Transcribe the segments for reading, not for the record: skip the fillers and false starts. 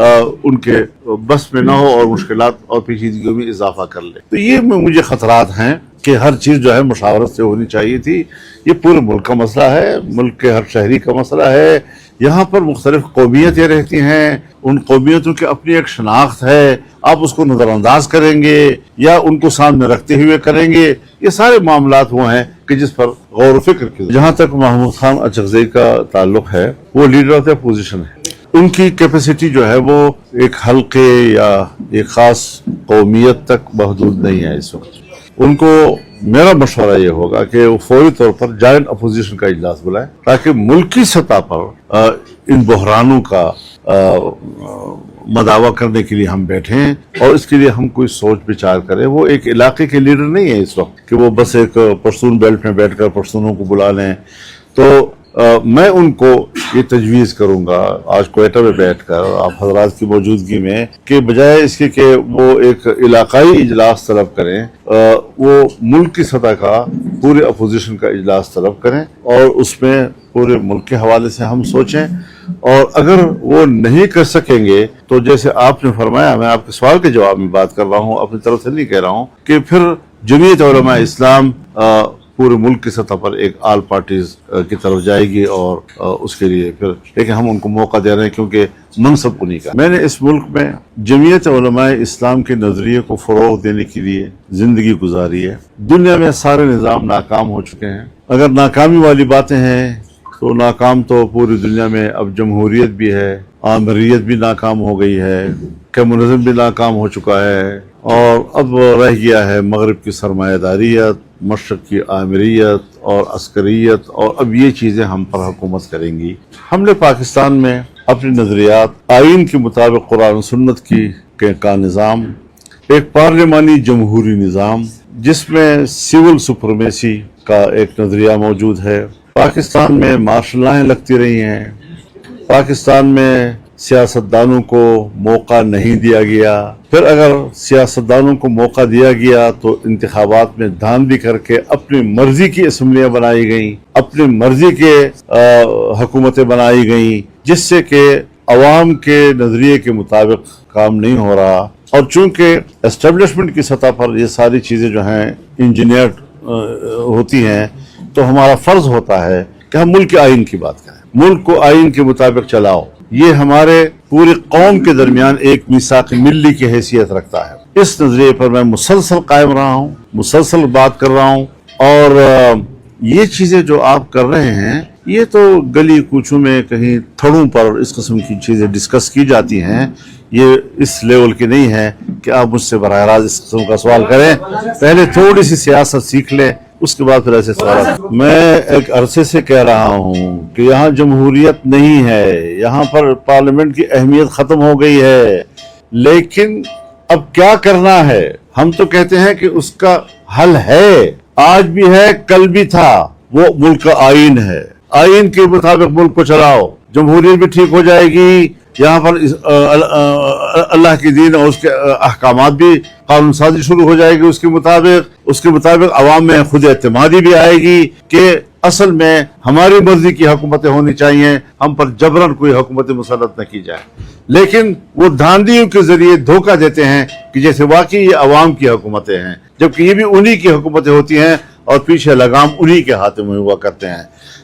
ان کے بس میں نہ ہو اور مشکلات اور پیچیدگیوں میں اضافہ کر لے. تو یہ مجھے خطرات ہیں کہ ہر چیز جو ہے مشاورت سے ہونی چاہیے تھی. یہ پورے ملک کا مسئلہ ہے، ملک کے ہر شہری کا مسئلہ ہے. یہاں پر مختلف قومیتیں رہتی ہیں، ان قومیتوں کی اپنی ایک شناخت ہے. آپ اس کو نظر انداز کریں گے یا ان کو سامنے رکھتے ہوئے کریں گے؟ یہ سارے معاملات وہ ہیں کہ جس پر غور و فکر کی. جہاں تک محمود خان اچکزئی کا تعلق ہے، وہ لیڈر آف دا اپوزیشن ہے. ان کی کیپیسٹی جو ہے وہ ایک حلقے یا ایک خاص قومیت تک محدود نہیں ہے. اس وقت ان کو میرا مشورہ یہ ہوگا کہ وہ فوری طور پر جوائنٹ اپوزیشن کا اجلاس بلائیں تاکہ ملکی سطح پر ان بحرانوں کا مداوع کرنے کے لیے ہم بیٹھیں اور اس کے لیے ہم کوئی سوچ بچار کریں. وہ ایک علاقے کے لیڈر نہیں ہے اس وقت کہ وہ بس ایک پشتون بیلٹ میں بیٹھ کر پشتونوں کو بلا لیں. تو میں ان کو یہ تجویز کروں گا آج کوئٹہ میں بیٹھ کر آپ حضرات کی موجودگی میں کہ بجائے اس کے کہ وہ ایک علاقائی اجلاس طلب کریں، وہ ملک کی سطح کا پورے اپوزیشن کا اجلاس طلب کریں اور اس میں پورے ملک کے حوالے سے ہم سوچیں. اور اگر وہ نہیں کر سکیں گے تو جیسے آپ نے فرمایا، میں آپ کے سوال کے جواب میں بات کر رہا ہوں، اپنی طرف سے نہیں کہہ رہا ہوں، کہ پھر جمعیت علماء اسلام پورے ملک کی سطح پر ایک آل پارٹیز کی طرف جائے گی اور اس کے لیے پھر لیکن ہم ان کو موقع دے رہے ہیں کیونکہ منصب انہیں کا. میں نے اس ملک میں جمعیت علماء اسلام کے نظریے کو فروغ دینے کے لیے زندگی گزاری ہے. دنیا میں سارے نظام ناکام ہو چکے ہیں. اگر ناکامی والی باتیں ہیں تو ناکام تو پوری دنیا میں اب جمہوریت بھی ہے، آمریت بھی ناکام ہو گئی ہے، کمیونزم بھی ناکام ہو چکا ہے، اور اب رہ گیا ہے مغرب کی سرمایہ داریت، مشرق کی آمریت اور عسکریت، اور اب یہ چیزیں ہم پر حکومت کریں گی. ہم نے پاکستان میں اپنے نظریات آئین کے مطابق قرآن و سنت کا نظام، ایک پارلیمانی جمہوری نظام جس میں سول سپرمیسی کا ایک نظریہ موجود ہے. پاکستان میں مارشل لاءیں لگتی رہی ہیں. پاکستان میں سیاستدانوں کو موقع نہیں دیا گیا. پھر اگر سیاستدانوں کو موقع دیا گیا تو انتخابات میں دھاندلی کر کے اپنی مرضی کی اسمبلیاں بنائی گئیں، اپنی مرضی کے حکومتیں بنائی گئیں، جس سے کہ عوام کے نظریے کے مطابق کام نہیں ہو رہا. اور چونکہ اسٹیبلشمنٹ کی سطح پر یہ ساری چیزیں جو ہیں انجینئرڈ ہوتی ہیں تو ہمارا فرض ہوتا ہے کہ ہم ملک کے آئین کی بات کریں، ملک کو آئین کے مطابق چلاؤ. یہ ہمارے پوری قوم کے درمیان ایک میثاق ملی کی حیثیت رکھتا ہے. اس نظریے پر میں مسلسل قائم رہا ہوں، مسلسل بات کر رہا ہوں. اور یہ چیزیں جو آپ کر رہے ہیں یہ تو گلی کوچوں میں کہیں تھڑوں پر اس قسم کی چیزیں ڈسکس کی جاتی ہیں. یہ اس لیول کی نہیں ہے کہ آپ مجھ سے براہ راست اس قسم کا سوال کریں. پہلے تھوڑی سی سیاست سیکھ لیں، اس کے بعد پھر ایسے سوالات. میں ایک عرصے سے کہہ رہا ہوں کہ یہاں جمہوریت نہیں ہے، یہاں پر پارلیمنٹ کی اہمیت ختم ہو گئی ہے. لیکن اب کیا کرنا ہے؟ ہم تو کہتے ہیں کہ اس کا حل ہے، آج بھی ہے، کل بھی تھا. وہ ملک کا آئین ہے، آئین کے مطابق ملک کو چلاؤ. جمہوریت بھی ٹھیک ہو جائے گی، یہاں پر اللہ کی دین اور اس کے احکامات بھی قانون سازی شروع ہو جائے گی اس کے مطابق عوام میں خود اعتمادی بھی آئے گی کہ اصل میں ہماری مرضی کی حکومتیں ہونی چاہیے، ہم پر جبراً کوئی حکومت مسلط نہ کی جائے. لیکن وہ دھاندلیوں کے ذریعے دھوکہ دیتے ہیں کہ جیسے واقعی یہ عوام کی حکومتیں ہیں، جبکہ یہ بھی انہی کی حکومتیں ہوتی ہیں اور پیچھے لگام انہی کے ہاتھ میں ہوا کرتے ہیں.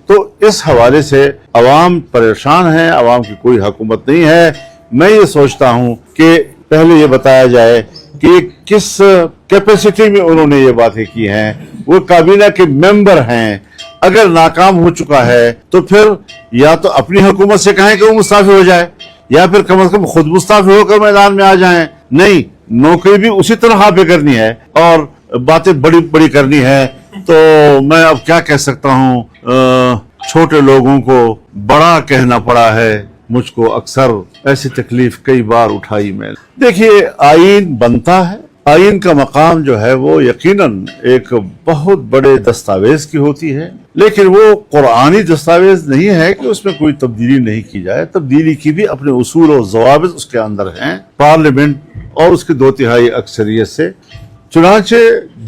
تو اس حوالے سے عوام پریشان ہے، عوام کی کوئی حکومت نہیں ہے. میں یہ سوچتا ہوں کہ پہلے یہ بتایا جائے کہ کس کیپیسٹی میں انہوں نے یہ باتیں کی ہیں. وہ کابینہ کے ممبر ہیں، اگر ناکام ہو چکا ہے تو پھر یا تو اپنی حکومت سے کہیں کہ وہ مستعفی ہو جائے یا پھر کم از کم خود مستعفی ہو کر میدان میں آ جائیں. نہیں، نوکری بھی اسی طرح پہ کرنی ہے اور باتیں بڑی بڑی کرنی ہے. تو میں اب کیا کہہ سکتا ہوں، چھوٹے لوگوں کو بڑا کہنا پڑا ہے. مجھ کو اکثر ایسی تکلیف کئی بار اٹھائی میں. دیکھیے، آئین بنتا ہے، آئین کا مقام جو ہے وہ یقیناً ایک بہت بڑے دستاویز کی ہوتی ہے، لیکن وہ قرآنی دستاویز نہیں ہے کہ اس میں کوئی تبدیلی نہیں کی جائے. تبدیلی کی بھی اپنے اصول و ضوابط اس کے اندر ہیں، پارلیمنٹ اور اس کی 2/3 اکثریت سے. چنانچہ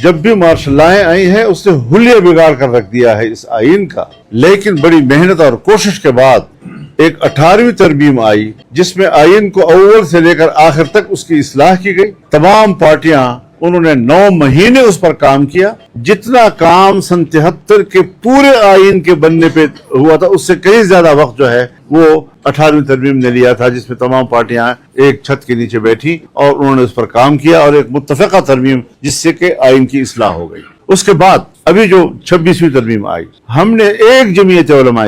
جب بھی مارشل لاءیں آئی ہیں اس نے حلیہ بگاڑ کر رکھ دیا ہے اس آئین کا. لیکن بڑی محنت اور کوشش کے بعد ایک 18ویں ترمیم آئی جس میں آئین کو اول سے لے کر آخر تک اس کی اصلاح کی گئی. تمام پارٹیاں انہوں نے 9 مہینے اس پر کام کیا. جتنا کام سن 73 کے پورے آئین کے بننے پہ ہوا تھا اس سے کئی زیادہ وقت جو ہے وہ 18ویں ترمیم نے لیا تھا، جس میں تمام پارٹیاں ایک چھت کے نیچے بیٹھی اور انہوں نے اس پر کام کیا اور ایک متفقہ ترمیم جس سے کہ آئین کی اصلاح ہو گئی. اس کے بعد ابھی جو 26ویں ترمیم آئی، ہم نے ایک جمعیت علماء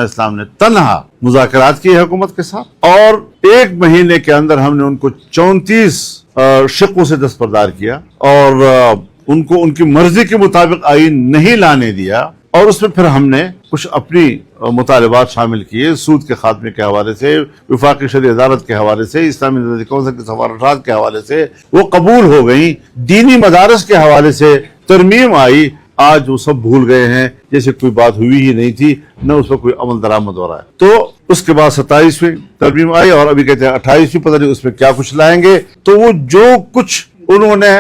اسلام نے تنہا مذاکرات کیے حکومت کے ساتھ، اور ایک مہینے کے اندر ہم نے ان کو 34 شقوں سے دستبردار کیا اور ان کو ان کی مرضی کے مطابق آئین نہیں لانے دیا. اور اس میں پھر ہم نے کچھ اپنی مطالبات شامل کیے، سود کے خاتمے کے حوالے سے، وفاقی شرعی عدالت کے حوالے سے، اسلامی نظری کونسل کے سفارشات کے حوالے سے وہ قبول ہو گئیں. دینی مدارس کے حوالے سے ترمیم آئی، آج وہ سب بھول گئے ہیں جیسے کوئی بات ہوئی ہی نہیں تھی، نہ اس پر کوئی عمل درآمد ہو رہا ہے. تو اس کے بعد 27ویں ترمیم آئی اور ابھی کہتے ہیں 28ویں، پتہ نہیں اس میں کیا کچھ لائیں گے. تو وہ جو کچھ انہوں نے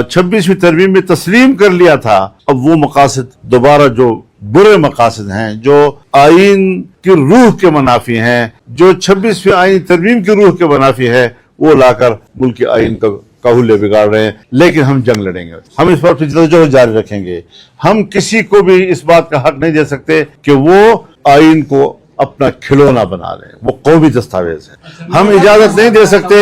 26ویں ترمیم میں تسلیم کر لیا تھا، اب وہ مقاصد دوبارہ جو برے مقاصد ہیں، جو آئین کی روح کے منافی ہیں، جو 26ویں آئین ترمیم کی روح کے منافی ہے، وہ لا کر ملک کے آئین کا حلیہ بگاڑ رہے ہیں. لیکن ہم جنگ لڑیں گے، ہم اس پر جدوجہد جاری رکھیں گے. ہم کسی کو بھی اس بات کا حق نہیں دے سکتے کہ وہ آئین کو اپنا کھلونا بنا لیں. وہ قومی دستاویز ہے. ہم اجازت نہیں دے سکتے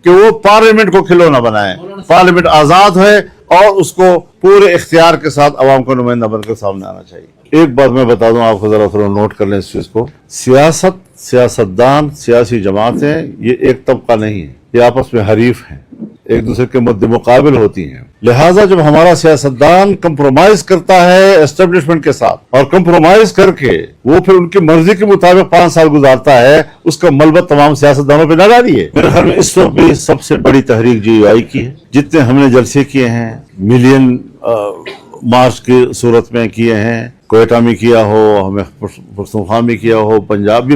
کہ وہ پارلیمنٹ کو کھلونا بنائیں. پارلیمنٹ آزاد ہے اور اس کو پورے اختیار کے ساتھ عوام کا نمائندہ بن کر سامنے آنا چاہیے. ایک بات میں بتا دوں آپ کو، ذرا تھوڑا نوٹ کر لیں اس چیز کو. سیاستدان، سیاسی جماعتیں یہ ایک طبقہ نہیں ہے، یہ آپس میں حریف ہیں، ایک دوسرے کے مد مقابل ہوتی ہیں. لہٰذا جب ہمارا سیاستدان کمپرومائز کرتا ہے اسٹیبلشمنٹ کے ساتھ اور کمپرومائز کر کے وہ پھر ان کی مرضی کے مطابق 5 سال گزارتا ہے، اس کا ملبہ تمام سیاستدانوں پہ نہ ڈالیے. میرے خیال میں اس وقت بھی سب سے بڑی تحریک GUI کی ہے. جتنے ہم نے جلسے کیے ہیں، ملین مارچ کی صورت میں کیے ہیں، کوئٹہ میں کیا ہو، ہمیں پختونخوا میں کیا ہو، پنجاب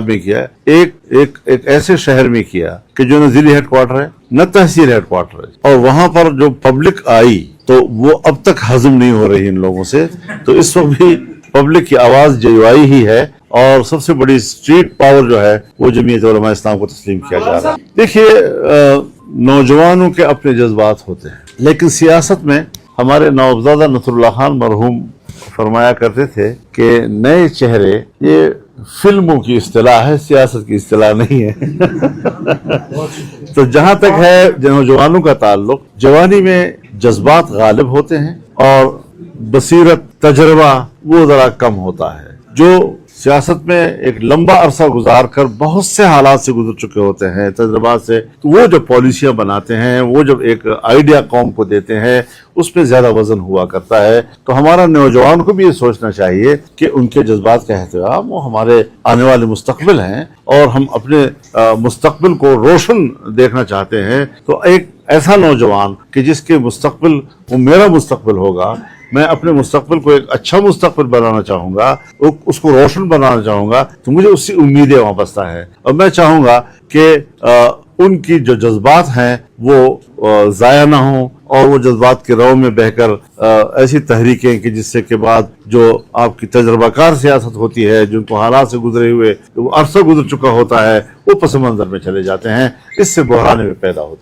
میں کیا ہے. ایک ایسے شہر میں کیا کہ جو نہ ضلعی ہیڈ کوارٹر ہے نہ تحصیل ہیڈ کوارٹر ہے، اور وہاں پر جو پبلک آئی تو وہ اب تک ہضم نہیں ہو رہی ان لوگوں سے. تو اس وقت بھی پبلک کی آواز GUI ہی ہے، اور سب سے بڑی اسٹریٹ پاور جو ہے وہ جمعیت علماء اسلام کو تسلیم کیا جا رہا ہے. دیکھیے، نوجوانوں کے اپنے جذبات ہوتے ہیں، لیکن سیاست میں ہمارے نوابزادہ نصر اللہ خان مرحوم فرمایا کرتے تھے کہ نئے چہرے یہ فلموں کی اصطلاح ہے، سیاست کی اصطلاح نہیں ہے. تو جہاں تک ہے نوجوانوں کا تعلق، جوانی میں جذبات غالب ہوتے ہیں اور بصیرت، تجربہ وہ ذرا کم ہوتا ہے. جو سیاست میں ایک لمبا عرصہ گزار کر بہت سے حالات سے گزر چکے ہوتے ہیں، تجربات سے، تو وہ جو پالیسیاں بناتے ہیں، وہ جب ایک آئیڈیا قوم کو دیتے ہیں، اس پہ زیادہ وزن ہوا کرتا ہے. تو ہمارا نوجوان کو بھی یہ سوچنا چاہیے کہ ان کے جذبات کا احترام، وہ ہمارے آنے والے مستقبل ہیں اور ہم اپنے مستقبل کو روشن دیکھنا چاہتے ہیں. تو ایک ایسا نوجوان کہ جس کے مستقبل وہ میرا مستقبل ہوگا، میں اپنے مستقبل کو ایک اچھا مستقبل بنانا چاہوں گا، اس کو روشن بنانا چاہوں گا، تو مجھے اس سے امیدیں وابستہ ہیں. اور میں چاہوں گا کہ ان کی جو جذبات ہیں وہ ضائع نہ ہوں، اور وہ جذبات کے رو میں بہ کر ایسی تحریکیں کہ جس سے کے بعد جو آپ کی تجربہ کار سیاست ہوتی ہے، جن کو حالات سے گزرے ہوئے وہ عرصہ گزر چکا ہوتا ہے، وہ پس منظر میں چلے جاتے ہیں. اس سے بحران میں پیدا ہوتے ہیں.